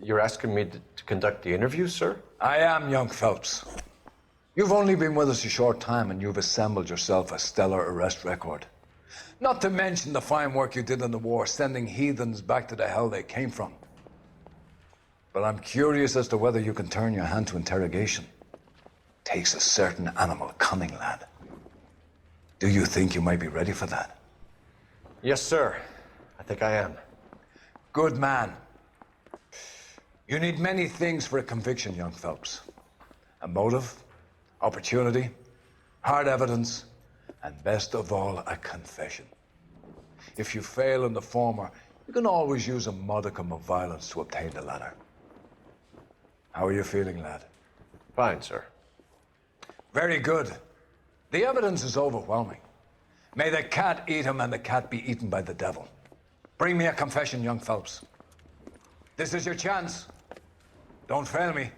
You're asking me to conduct the interview, sir? I am, young Phelps. You've only been with us a short time and you've assembled yourself a stellar arrest record. Not to mention the fine work you did in the war, sending heathens back to the hell they came from. But I'm curious as to whether you can turn your hand to interrogation. Takes a certain animal cunning, lad. Do you think you might be ready for that? Yes, sir. I think I am. Good man. You need many things for a conviction, young Phelps. A motive, opportunity, hard evidence, and best of all, a confession. If you fail in the former, you can always use a modicum of violence to obtain the latter. How are you feeling, lad? Fine, sir. Very good. The evidence is overwhelming. May the cat eat him and the cat be eaten by the devil. Bring me a confession, young Phelps. This is your chance. Don't fail me.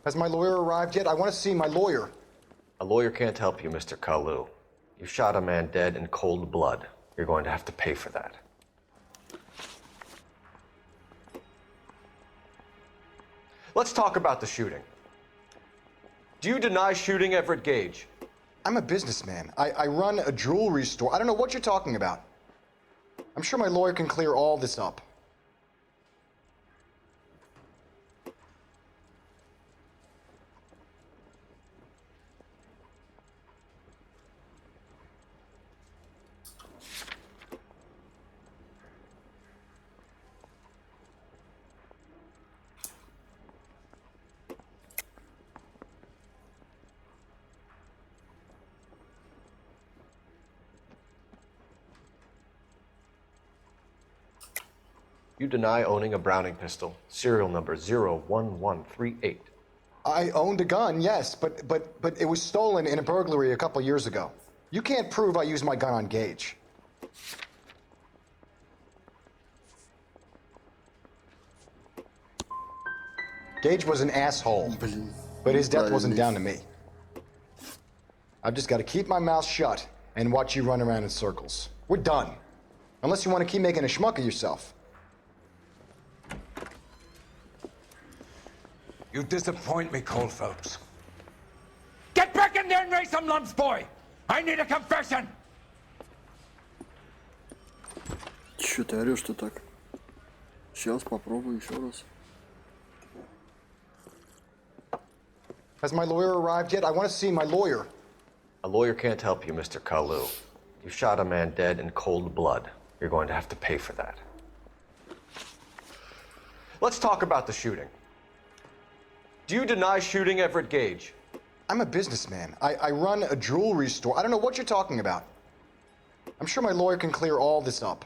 Has my lawyer arrived yet? I want to see my lawyer. A lawyer can't help you, Mr. Kalu. You shot a man dead in cold blood. You're going to have to pay for that. Let's talk about the shooting. Do you deny shooting Everett Gage? I'm a businessman. I run a jewelry store. I don't know what you're talking about. I'm sure my lawyer can clear all this up. You deny owning a Browning pistol, serial number 01138. I owned a gun, yes, but it was stolen in a burglary a couple years ago. You can't prove I used my gun on Gage. Gage was an asshole, but his death wasn't down to me. I've just got to keep my mouth shut and watch you run around in circles. We're done. Unless you want to keep making a schmuck of yourself. You disappoint me, Cole Phelps. Get back in there and raise some lumps, boy! I need a confession! Чё ты орёшь-то так? Сейчас попробую еще раз. Has my lawyer arrived yet? I want to see my lawyer. A lawyer can't help you, Mr. Kalu. You shot a man dead in cold blood. You're going to have to pay for that. Let's talk about the shooting. Do you deny shooting Everett Gage? I'm a businessman. I run a jewelry store. I don't know what you're talking about. I'm sure my lawyer can clear all this up.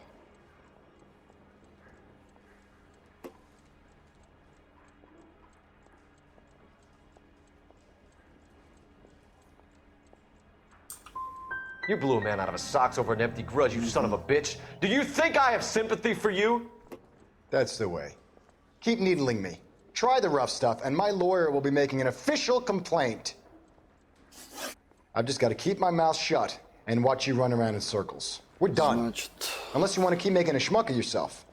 You blew a man out of his socks over an empty grudge, you son of a bitch. Do you think I have sympathy for you? That's the way. Keep needling me. Try the rough stuff, and my lawyer will be making an official complaint. I've just got to keep my mouth shut and watch you run around in circles. We're done. Unless you want to keep making a schmuck of yourself.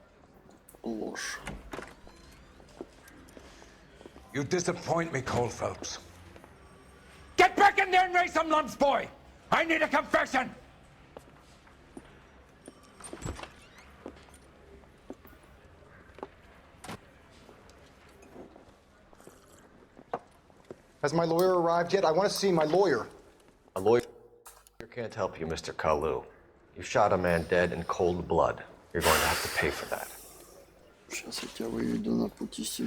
Ложь. You disappoint me, Cole Phelps. Get back in there and raise some lumps, boy! I need a confession! Has my lawyer arrived yet? I want to see my lawyer. A lawyer can't help you, Mr. Kalu. You shot a man dead in cold blood. You're going to have to pay for that.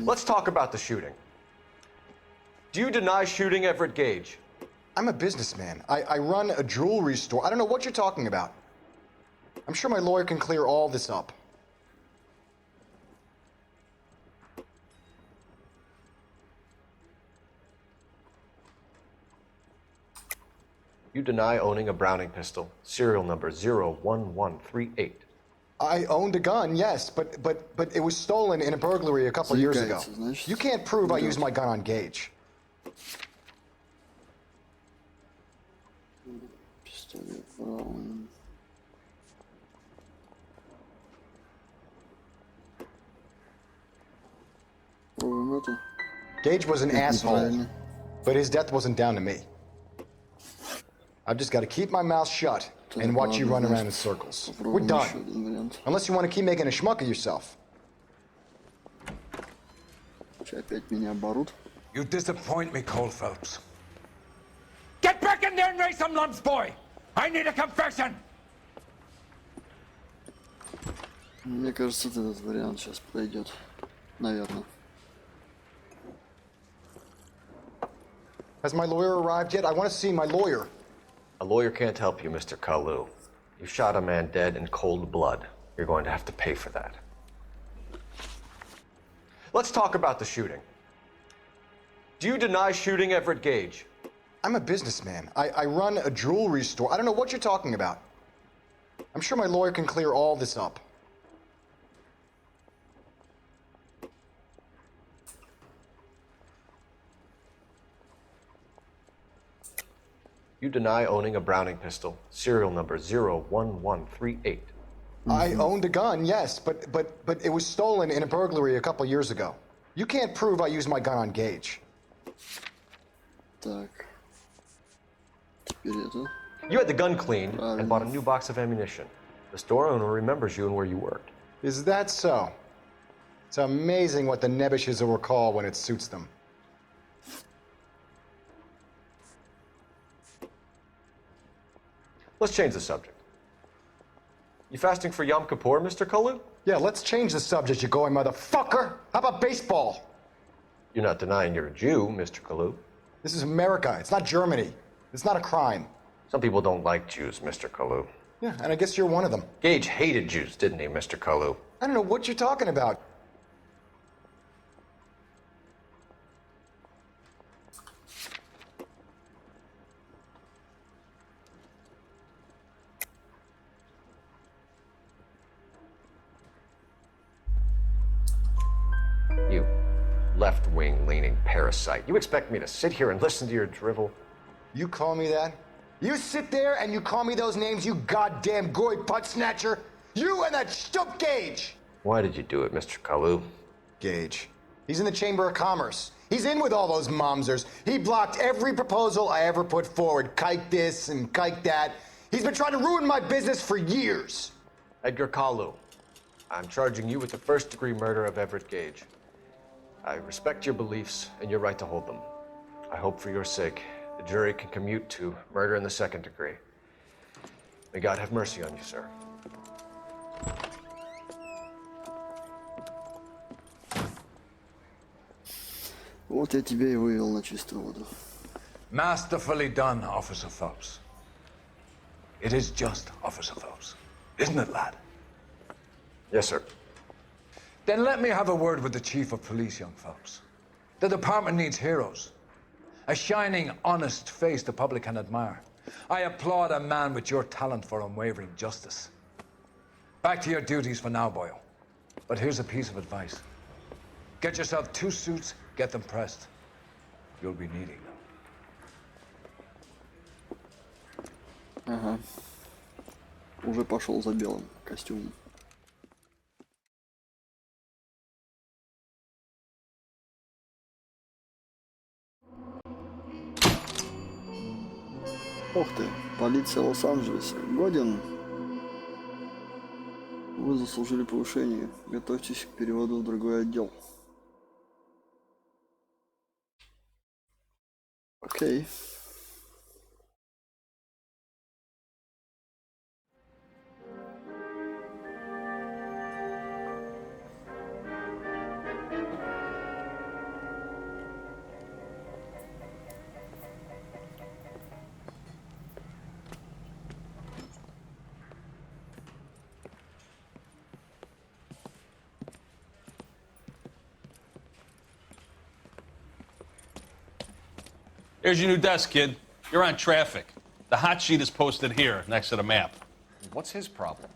Let's talk about the shooting. Do you deny shooting Everett Gage? I'm a businessman. I run a jewelry store. I don't know what you're talking about. I'm sure my lawyer can clear all this up. You deny owning a Browning pistol, serial number 01138. I owned a gun, yes, but it was stolen in a burglary a couple years ago. You can't prove I used my gun on Gage. Gage was an asshole, but his death wasn't down to me. I've just got to keep my mouth shut and watch you run around in circles. We're done. Unless you want to keep making a schmuck of yourself. You disappoint me, Cole Phelps. Get back in there and raise some lumps, boy! I need a confession! Мне кажется, этот вариант сейчас пройдет. Наверное. Has my lawyer arrived yet? I want to see my lawyer. A lawyer can't help you, Mr. Kalu. You shot a man dead in cold blood. You're going to have to pay for that. Let's talk about the shooting. Do you deny shooting Everett Gage? I'm a businessman. I run a jewelry store. I don't know what you're talking about. I'm sure my lawyer can clear all this up. You deny owning a Browning pistol, serial number 01138. I owned a gun, yes, but it was stolen in a burglary a couple years ago. You can't prove I used my gun on Gage. Так. Теперь это. You had the gun cleaned and bought a new box of ammunition. The store owner remembers you and where you worked. Is that so? It's amazing what the nebbishes will recall when it suits them. Let's change the subject. You fasting for Yom Kippur, Mr. Kalu? Yeah, let's change the subject, you going motherfucker. How about baseball? You're not denying you're a Jew, Mr. Kalu. This is America. It's not Germany. It's not a crime. Some people don't like Jews, Mr. Kalu. Yeah, and I guess you're one of them. Gage hated Jews, didn't he, Mr. Kalu? I don't know what you're talking about. You left-wing leaning parasite. You expect me to sit here and listen to your drivel? You call me that? You sit there and you call me those names, you goddamn goy putt snatcher? You and that stump Gage! Why did you do it, Mr. Kalu? Gage. He's in the Chamber of Commerce. He's in with all those momsers. He blocked every proposal I ever put forward. Kike this and kike that. He's been trying to ruin my business for years. Edgar Kalu, I'm charging you with the first-degree murder of Everett Gage. I respect your beliefs and your right to hold them. I hope for your sake the jury can commute to murder in the second degree. May God have mercy on you, sir. Вот я тебя и вывел на чистую воду. Masterfully done, Officer Phelps. It is just, Officer Phelps. Isn't it, lad? Yes, sir. Then let me have a word with the Chief of Police, young Phelps. The department needs heroes. A shining, honest face the public can admire. I applaud a man with your talent for unwavering justice. Back to your duties for now, boyo. But here's a piece of advice. Get yourself 2 suits, get them pressed. You'll be needing them. Ага. Уже пошел за белым костюмом. Ух ты, полиция Лос-Анджелеса. Годен. Вы заслужили повышение. Готовьтесь к переводу в другой отдел. Окей. Here's your new desk, kid. You're on traffic. The hot sheet is posted here, next to the map. What's his problem?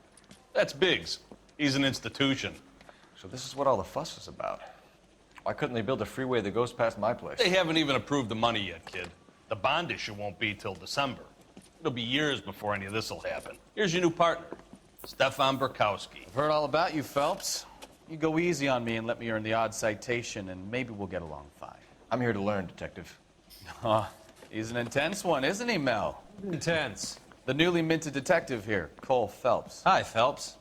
That's Biggs. He's an institution. So this is what all the fuss is about. Why couldn't they build a freeway that goes past my place? They haven't even approved the money yet, kid. The bond issue won't be till December. It'll be years before any of this will happen. Here's your new partner, Stefan Burkowski. I've heard all about you, Phelps. You go easy on me and let me earn the odd citation, and maybe we'll get along fine. I'm here to learn, Detective. He's an intense one, isn't he, Mel? Intense. The newly minted detective here, Cole Phelps. Hi, Phelps.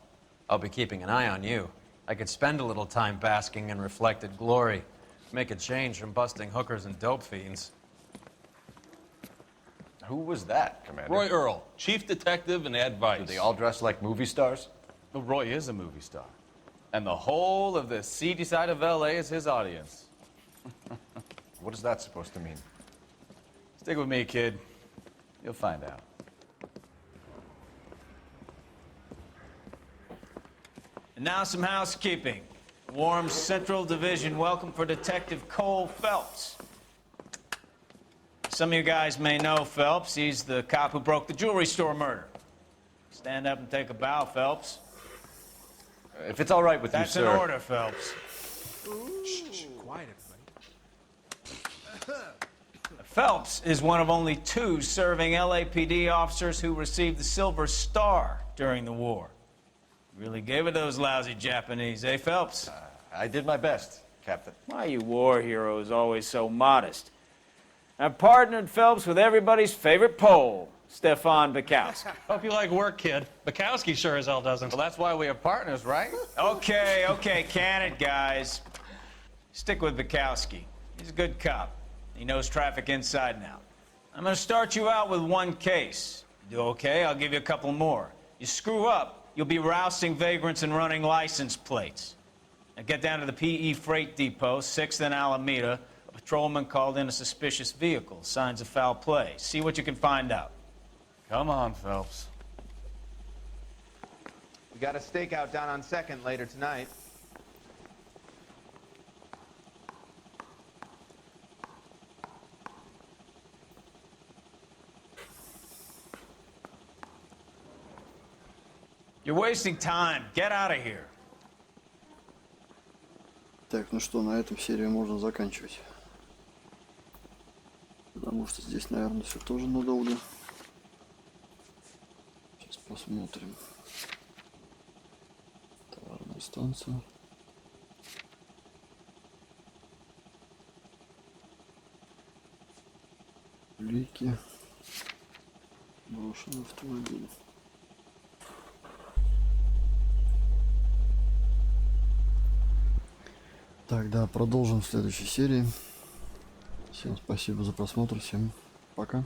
I'll be keeping an eye on you. I could spend a little time basking in reflected glory. Make a change from busting hookers and dope fiends. Who was that, Commander? Roy Earl, chief detective and advice. Do they all dress like movie stars? Well, Roy is a movie star. And the whole of the seedy side of L.A. is his audience. What is that supposed to mean? Stick with me, kid. You'll find out. And now some housekeeping. Warm Central Division welcome for Detective Cole Phelps. Some of you guys may know Phelps. He's the cop who broke the jewelry store murder. Stand up and take a bow, Phelps. If it's all right with you, sir. That's an order, Phelps. Shh, quiet, everybody. Phelps is one of only 2 serving LAPD officers who received the Silver Star during the war. Really gave it those lousy Japanese, eh, Phelps? I did my best, Captain. Why are you war heroes always so modest? I've partnered Phelps with everybody's favorite Pole, Stefan Bukowski. Hope you like work, kid. Bukowski sure as hell doesn't. Well, that's why we have partners, right? Okay, can it, guys. Stick with Bukowski. He's a good cop. He knows traffic inside and out. I'm going to start you out with 1 case. You do okay, I'll give you a couple more. You screw up, you'll be rousting vagrants and running license plates. Now get down to the PE Freight Depot, 6th and Alameda. A patrolman called in a suspicious vehicle. Signs of foul play. See what you can find out. Come on, Phelps. We got a stakeout down on 2nd later tonight. You're wasting time. Get out of here. Так, ну что, на этом серию можно заканчивать. Потому что здесь, наверное, все тоже надолго. Сейчас посмотрим. Товарная станция. Улики. Брошенный автомобиль. Так, да, продолжим в следующей серии. Всем спасибо за просмотр, всем пока.